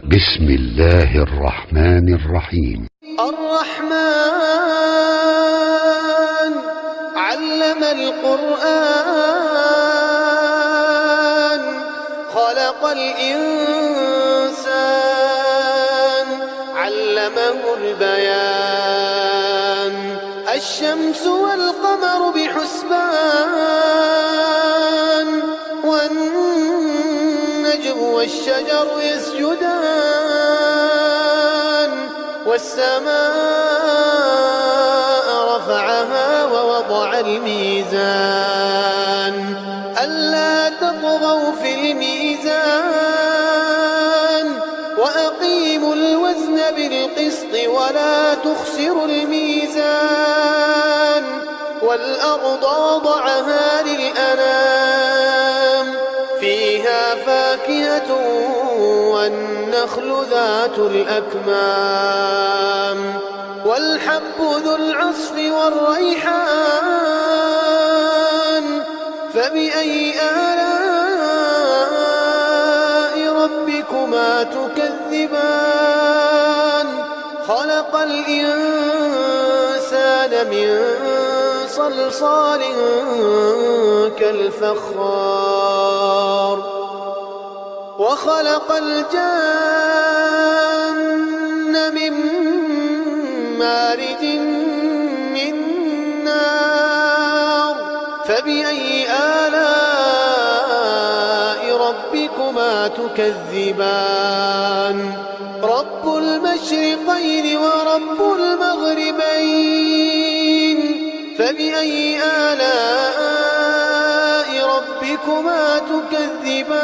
بسم الله الرحمن الرحيم. الرحمن علم القرآن خلق الإنسان علمه البيان الشمس والقمر بحسبان والنجم والشجر يسجدان والسماء رفعها ووضع الميزان ألا تطغوا في الميزان وأقيموا الوزن بالقسط ولا تخسروا الميزان والأرض وضعها للأنام فيها فاكهة والنخل ذات الأكمام والحب ذو العصف والريحان فبأي آلاء ربكما تكذبان خلق الإنسان من صلصال كالفخار وخلق الجن من مارج من نار فبأي آلاء ربكما تكذبان رب المشرقين ورب المغربين فبأي آلاء ربكما تكذبان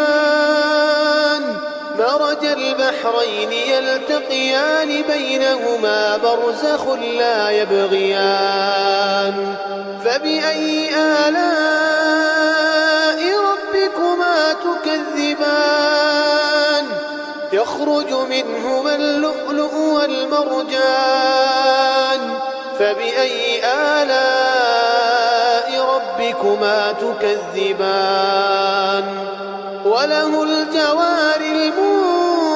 مرج البحرين يلتقيان بينهما برزخ لا يبغيان فبأي آلاء ربكما تكذبان يخرج منهما اللؤلؤ والمرجان فبأي آلاء ربكما تكذبان وله الجوار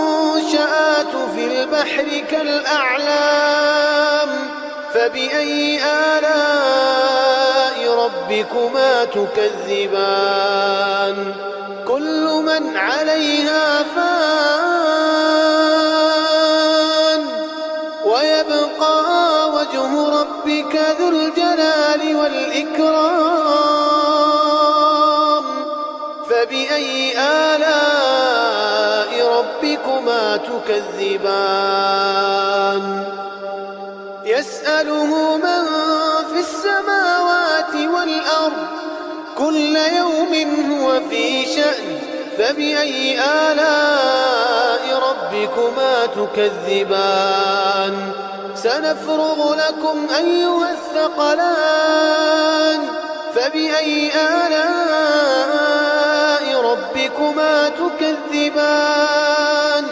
المنشآت في البحر كالأعلام فبأي آلاء ربكما تكذبان كل من عليها فان ويبقى وجه ربك ذو الجلال والإكرام فبأي آلاء ربكما تكذبان يسأله من في السماوات والأرض كل يوم هو في شأن فبأي آلاء ربكما تكذبان سنفرغ لكم أيها الثقلان فبأي آلاء ربكما تكذبان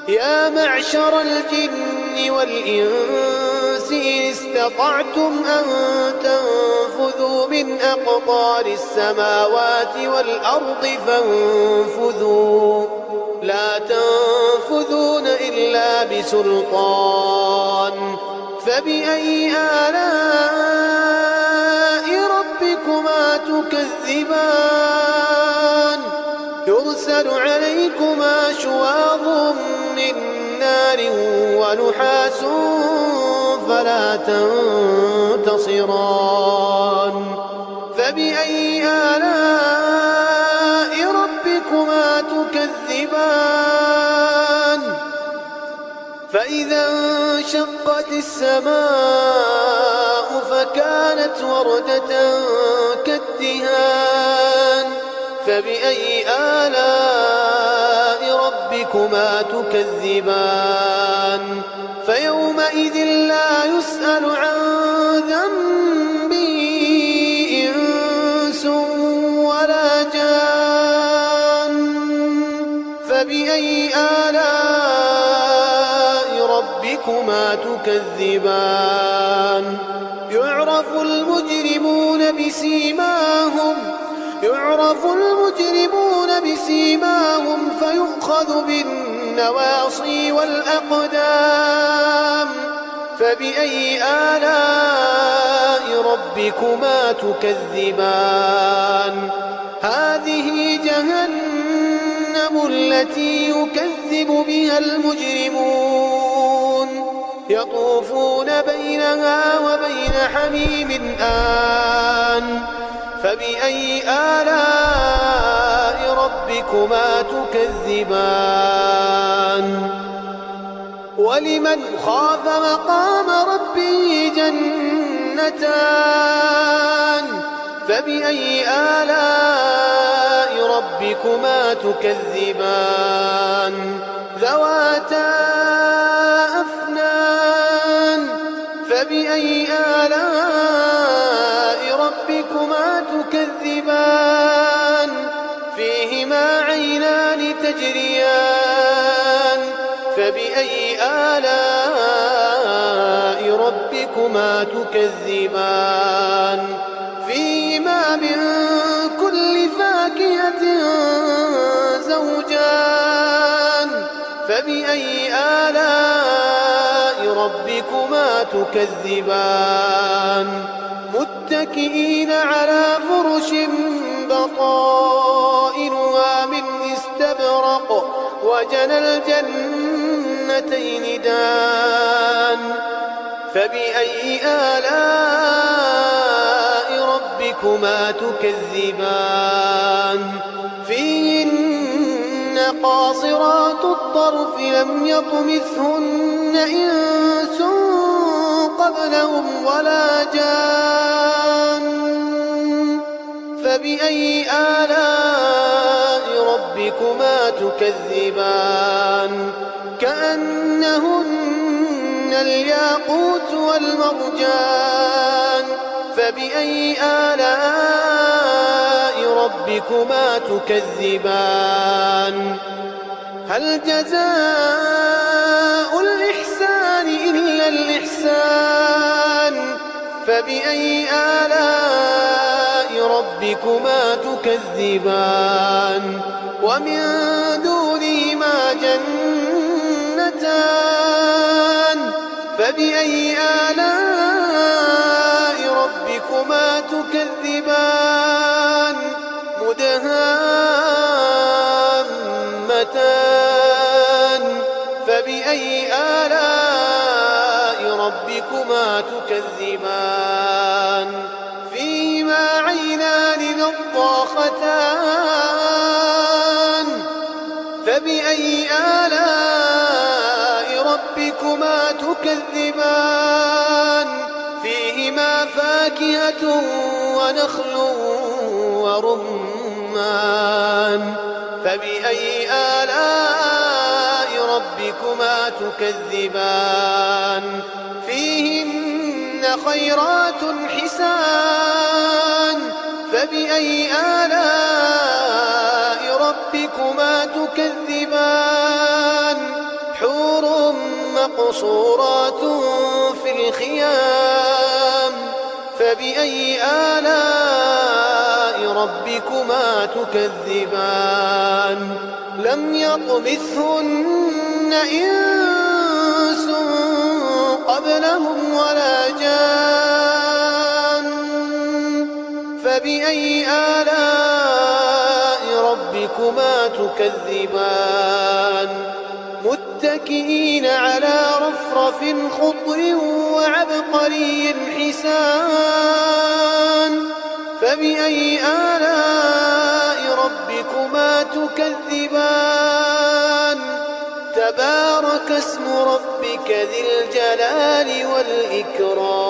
يا معشر الجن والإنس إن استطعتم أن تنفذوا من أقطار السماوات والأرض فانفذوا لا تنفذون إلا بسلطان فبأي آلاء ربكما تكذبان يرسل عليكما شواظ من نار ونحاس فلا تنتصران فبأي آلاء ربكما تكذبان فإذا انشقت السماء فكانت وردة كالدهان فبأي آلاء ربكما تكذبان فيومئذ لا يسأل عن ذنبه إنس ولا جان فبأي آلاء ربكما تكذبان يعرف المجرمون بسيماهم فيؤخذ بالنسبة النواصي والأقدام فبأي آلاء ربكما تكذبان هذه جهنم التي يكذب بها المجرمون يطوفون بينها وبين حميم آن فبأي آلاء ربكما تكذبان ولمن خاف مقام ربه جنتان فبأي آلاء ربكما تكذبان ذواتا أفنان فبأي آلاء ربكما تكذبان فيهما عينان تجريان فبأي آلاء ربكما تكذبان فيهما من كل فاكهة زوجان فبأي آلاء ربكما تكذبان متكئين على فرش بطائنها من استبرق وجنى الجنتين دان فبأي آلاء ربكما تكذبان فيهن قاصرات الطرف لم يطمثهن إنس قبلهم ولا جان فبأي آلاء ربكما تكذبان كأنهن الياقوت والمرجان فبأي آلاء ربكما تكذبان هل جزاء الإحسان إلا الإحسان فبأي آلاء ربكما تكذبان ومن دونهما جنتان فبأي آلاء ربكما تكذبان مدهامتان فبأي آلاء ربكما تكذبان فيهما عينان نضاختان فبأي آلاء ربكما تكذبان فيهما فاكهة ونخل ورمان فبأي آلاء ربكما تكذبان فيهن خيرات حسان فبأي آلاء ربكما تكذبان حور مقصورات في الخيام فبأي آلاء ربكما تكذبان لم يطمثهن إنس قبلهم ولا جان فبأي آلاء ربكما تكذبان متكئين على رفرف خضر وعبقري حسان فبأي آلاء ربكما تكذبان تبارك اسم ربك ذي الجلال والإكرام